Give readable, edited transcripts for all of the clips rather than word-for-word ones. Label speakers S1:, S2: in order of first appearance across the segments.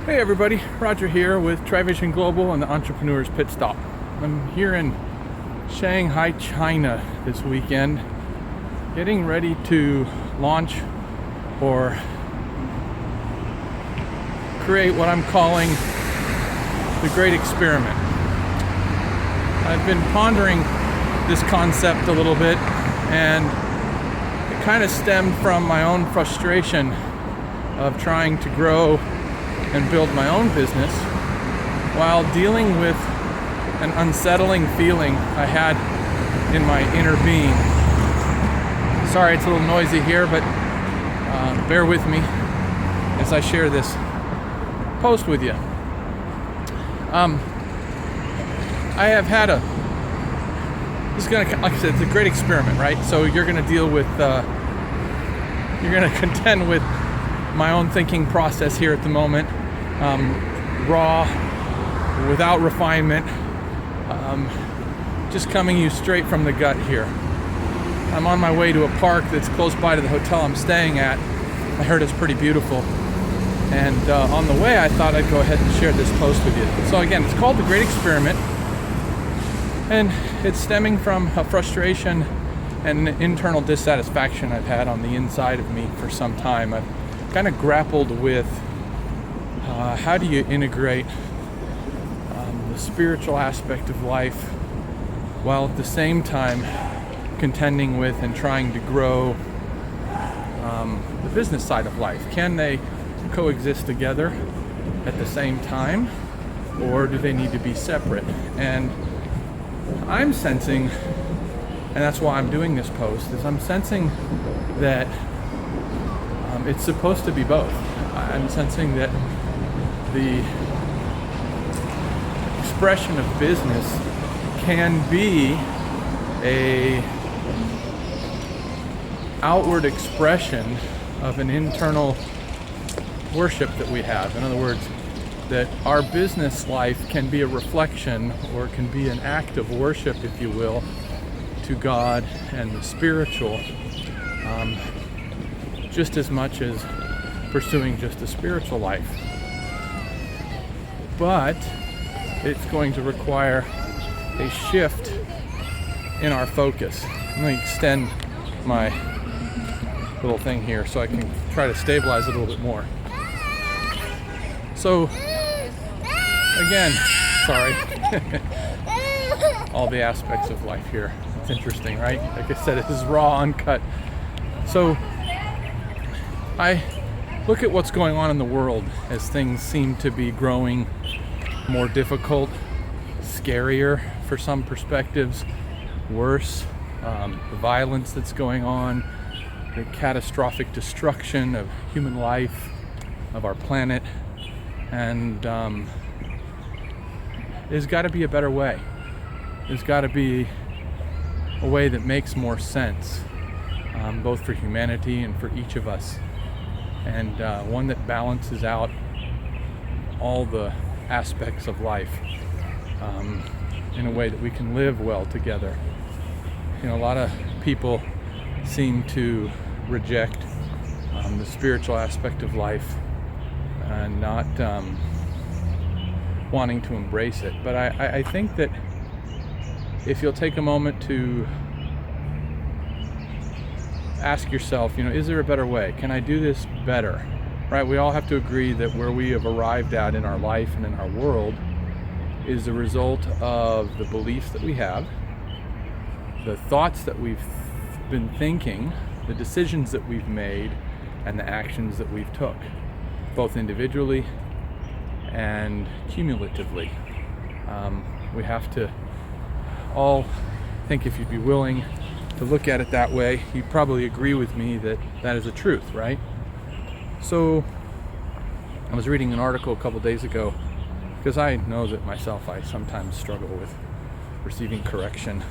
S1: Hey everybody, Roger here with Trivision Global and the Entrepreneur's Pit Stop. I'm here in Shanghai, China this weekend, getting ready to launch or create what I'm calling the Great Experiment. I've been pondering this concept a little bit, and it kind of stemmed from my own frustration of trying to grow and build my own business while dealing with an unsettling feeling I had in my inner being. Sorry, it's a little noisy here, but bear with me as I share this post with you. I have had this is gonna, like I said, it's a great experiment, right? So you're gonna deal with, you're gonna contend with my own thinking process here at the moment, raw, without refinement, just coming you straight from the gut here. I'm on my way to a park that's close by to the hotel I'm staying at. I heard it's pretty beautiful, and on the way I thought I'd go ahead and share this post with you. So again, it's called The Great Experiment, and it's stemming from a frustration and an internal dissatisfaction I've had on the inside of me for some time. I've kind of grappled with how do you integrate the spiritual aspect of life while at the same time contending with and trying to grow the business side of life. Can they coexist together at the same time, or do they need to be separate? And I'm sensing, and that's why I'm doing this post, is I'm sensing that it's supposed to be both. I'm sensing that the expression of business can be a outward expression of an internal worship that we have. In other words, that our business life can be a reflection, or can be an act of worship, if you will, to God and the spiritual, just as much as pursuing just a spiritual life. But it's going to require a shift in our focus. Let me extend my little thing here so I can try to stabilize it a little bit more. So, again, sorry, all the aspects of life here. It's interesting, right? Like I said, it is raw, uncut. So, I look at what's going on in the world as things seem to be growing more difficult, scarier for some perspectives, worse, the violence that's going on, the catastrophic destruction of human life, of our planet, and there's got to be a better way. There's got to be a way that makes more sense, both for humanity and for each of us, and one that balances out all the aspects of life in a way that we can live well together. You know, a lot of people seem to reject the spiritual aspect of life and not wanting to embrace it. But I think that if you'll take a moment to ask yourself, you know, is there a better way? Can I do this better? Right? We all have to agree that where we have arrived at in our life and in our world is a result of the beliefs that we have, the thoughts that we've been thinking, the decisions that we've made, and the actions that we've took, both individually and cumulatively. We have to all think, if you'd be willing to look at it that way, you'd probably agree with me that that is a truth, right? So I was reading an article a couple days ago, because I know that myself, I sometimes struggle with receiving correction,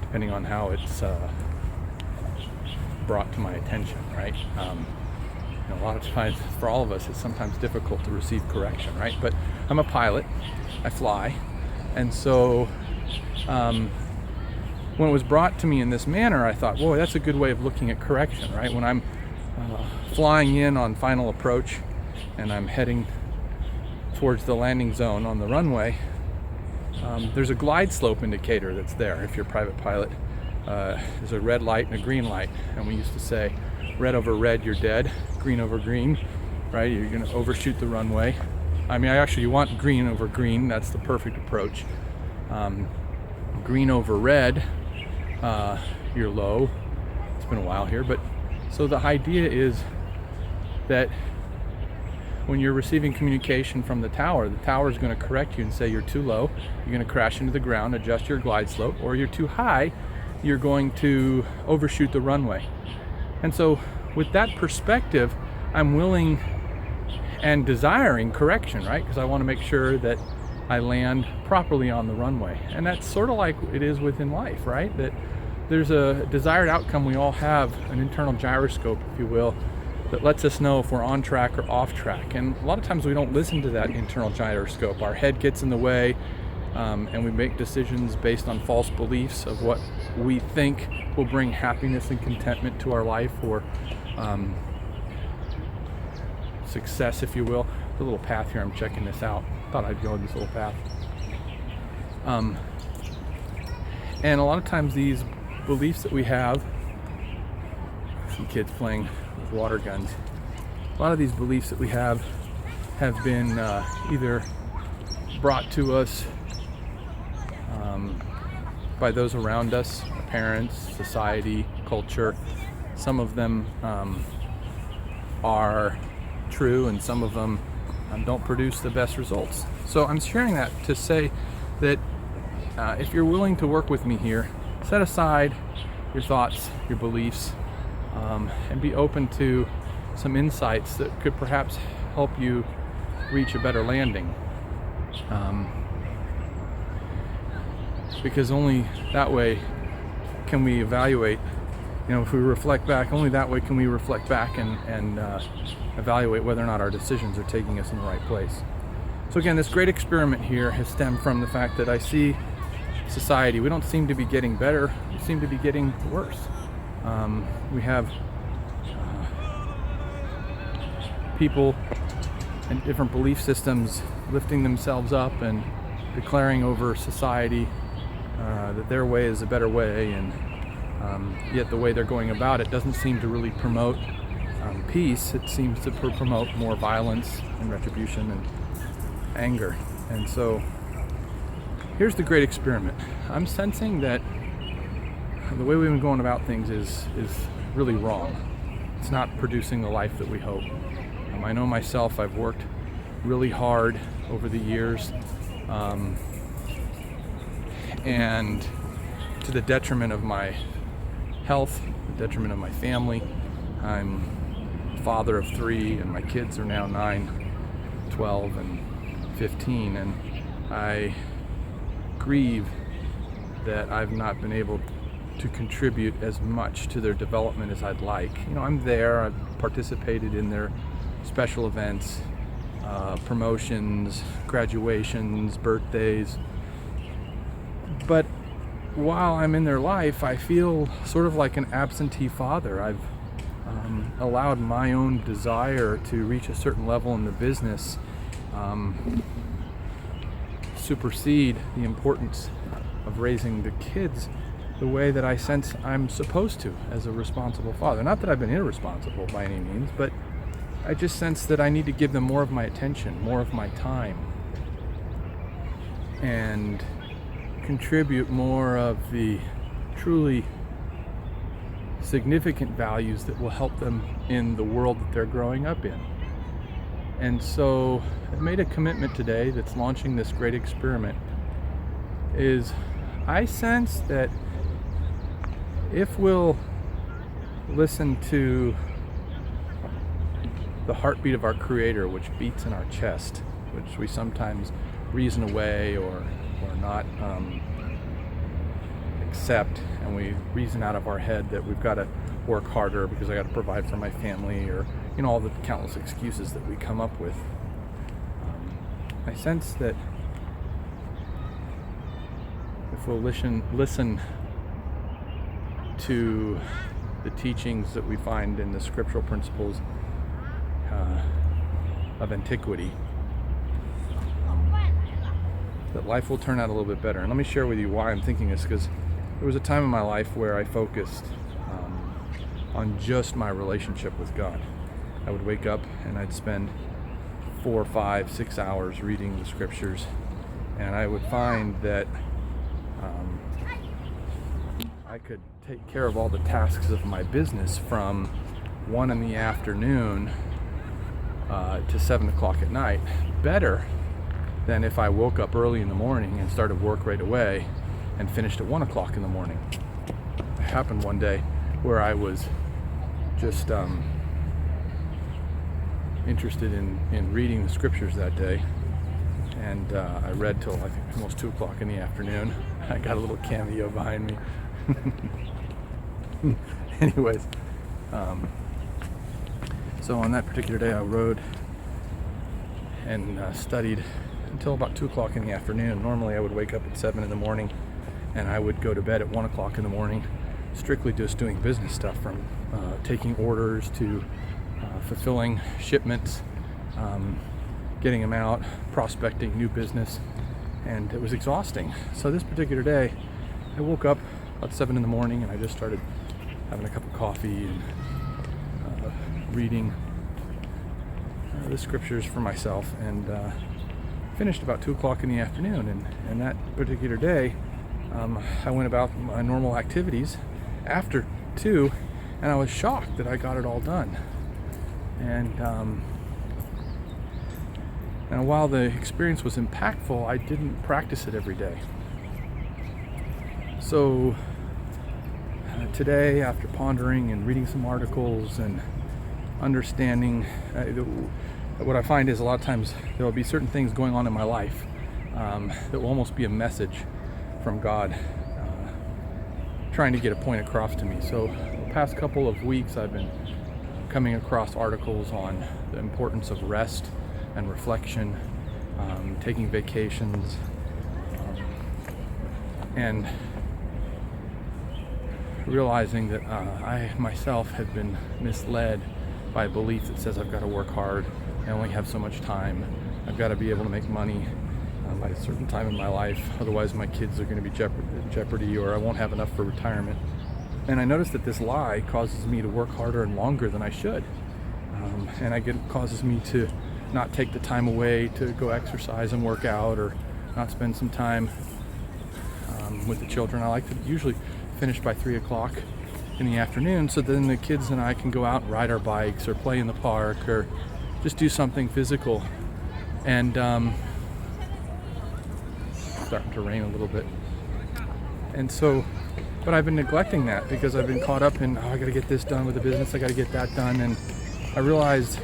S1: depending on how it's brought to my attention, right? You know, a lot of times, for all of us, it's sometimes difficult to receive correction, right? But I'm a pilot, I fly, and so when it was brought to me in this manner, I thought, whoa, that's a good way of looking at correction, right? When I'm flying in on final approach and I'm heading towards the landing zone on the runway, there's a glide slope indicator that's there. If you're a private pilot, there's a red light and a green light, and we used to say red over red you're dead, green over green, right? You're going to overshoot the runway. I mean, you want green over green. That's the perfect approach. Green over red, you're low. It's been a while here, but so the idea is that when you're receiving communication from the tower is going to correct you and say you're too low, you're going to crash into the ground, adjust your glide slope, or you're too high, you're going to overshoot the runway. And so with that perspective, I'm willing and desiring correction, right? Because I want to make sure that I land properly on the runway. And that's sort of like it is within life, right? That there's a desired outcome. We all have an internal gyroscope, if you will, that lets us know if we're on track or off track. And a lot of times we don't listen to that internal gyroscope. Our head gets in the way, and we make decisions based on false beliefs of what we think will bring happiness and contentment to our life, or success, if you will. The little path here, I'm checking this out. Thought I'd go this little path. And a lot of times these beliefs that we have, some kids playing with water guns, a lot of these beliefs that we have been either brought to us by those around us, our parents, society, culture. Some of them are true, and some of them don't produce the best results. So I'm sharing that to say that if you're willing to work with me here, set aside your thoughts, your beliefs, and be open to some insights that could perhaps help you reach a better landing. Because only that way can we evaluate, if we reflect back, only that way can we reflect back and evaluate whether or not our decisions are taking us in the right place. So again, this great experiment here has stemmed from the fact that I see society, we don't seem to be getting better, we seem to be getting worse. We have people and different belief systems lifting themselves up and declaring over society that their way is a better way, and yet the way they're going about it doesn't seem to really promote peace. It seems to promote more violence and retribution and anger. And so here's the great experiment. I'm sensing that the way we've been going about things is really wrong. It's not producing the life that we hope. I know myself, I've worked really hard over the years, and to the detriment of my health, the detriment of my family. I'm a father of 3, and my kids are now 9, 12, and 15, and I grieve that I've not been able to contribute as much to their development as I'd like. I'm there, I've participated in their special events, promotions, graduations, birthdays, but while I'm in their life, I feel sort of like an absentee father. I've allowed my own desire to reach a certain level in the business supersede the importance of raising the kids the way that I sense I'm supposed to as a responsible father. Not that I've been irresponsible by any means, but I just sense that I need to give them more of my attention, more of my time, and contribute more of the truly significant values that will help them in the world that they're growing up in. And so I've made a commitment today that's launching this great experiment. Is I sense that if we'll listen to the heartbeat of our Creator, which beats in our chest, which we sometimes reason away or not accept, and we reason out of our head that we've got to work harder because I got to provide for my family, or all the countless excuses that we come up with. I sense that if we'll listen to the teachings that we find in the scriptural principles of antiquity, that life will turn out a little bit better. And let me share with you why I'm thinking this, because there was a time in my life where I focused on just my relationship with God. I would wake up and I'd spend 4, 5, 6 hours reading the scriptures, and I would find that I could take care of all the tasks of my business from 1 in the afternoon to 7 o'clock at night better than if I woke up early in the morning and started work right away and finished at 1 o'clock in the morning. It happened one day where I was just interested in reading the scriptures that day, and I read till I think almost 2 o'clock in the afternoon. I got a little cameo behind me. Anyways, so on that particular day I rode and studied until about 2 o'clock in the afternoon. Normally I would wake up at 7 in the morning and I would go to bed at 1 o'clock in the morning, strictly just doing business stuff, from taking orders to fulfilling shipments, getting them out, prospecting new business, and it was exhausting. So this particular day I woke up about 7 in the morning and I just started having a cup of coffee and reading the scriptures for myself, and finished about 2 o'clock in the afternoon. And that particular day I went about my normal activities after 2, and I was shocked that I got it all done. And while the experience was impactful, I didn't practice it every day. So today, after pondering and reading some articles and understanding, what I find is a lot of times there will be certain things going on in my life that will almost be a message from God trying to get a point across to me. So the past couple of weeks I've been coming across articles on the importance of rest and reflection, taking vacations, and realizing that I myself have been misled by a belief that says I've got to work hard, I only have so much time, I've got to be able to make money by a certain time in my life, otherwise my kids are going to be jeopardy, or I won't have enough for retirement. And I noticed that this lie causes me to work harder and longer than I should, and it causes me to not take the time away to go exercise and work out, or not spend some time with the children. I like to usually finish by 3 o'clock in the afternoon, so then the kids and I can go out and ride our bikes or play in the park or just do something physical. And starting to rain a little bit, and so, but I've been neglecting that because I've been caught up in, I got to get this done with the business, I got to get that done, and I realized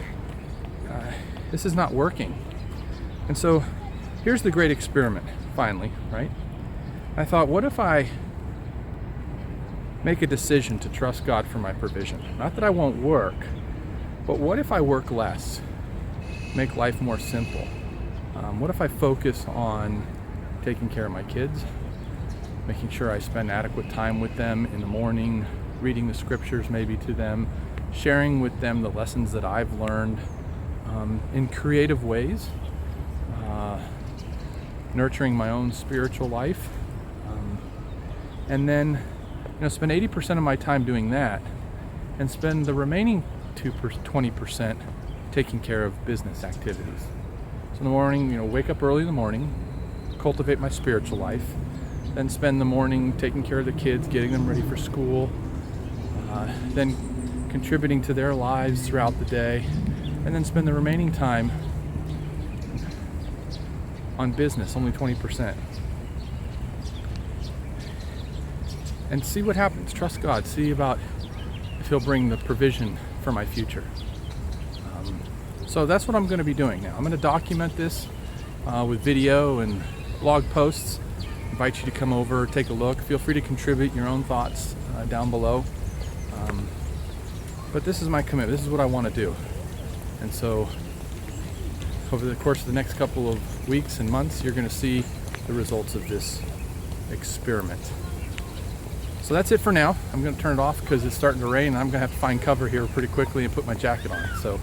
S1: this is not working. And so here's the great experiment, finally, right? I thought, what if I make a decision to trust God for my provision? Not that I won't work, but what if I work less, make life more simple? What if I focus on taking care of my kids, making sure I spend adequate time with them in the morning, reading the scriptures maybe to them, sharing with them the lessons that I've learned in creative ways, nurturing my own spiritual life, and then spend 80% of my time doing that, and spend the remaining 20% taking care of business activities. So in the morning, wake up early in the morning, cultivate my spiritual life, then spend the morning taking care of the kids, getting them ready for school, then contributing to their lives throughout the day, and then spend the remaining time on business, only 20%. And see what happens. Trust God. See about if He'll bring the provision for my future. So that's what I'm going to be doing now. I'm going to document this with video and blog posts. Invite you to come over, take a look. Feel free to contribute your own thoughts down below. But this is my commitment. This is what I want to do. And so over the course of the next couple of weeks and months, you're going to see the results of this experiment. So that's it for now. I'm going to turn it off because it's starting to rain, and I'm going to have to find cover here pretty quickly and put my jacket on. So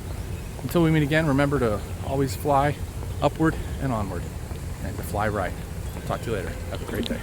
S1: Until we meet again, remember to always fly upward and onward, and to fly right. Talk to you later. Have a great day.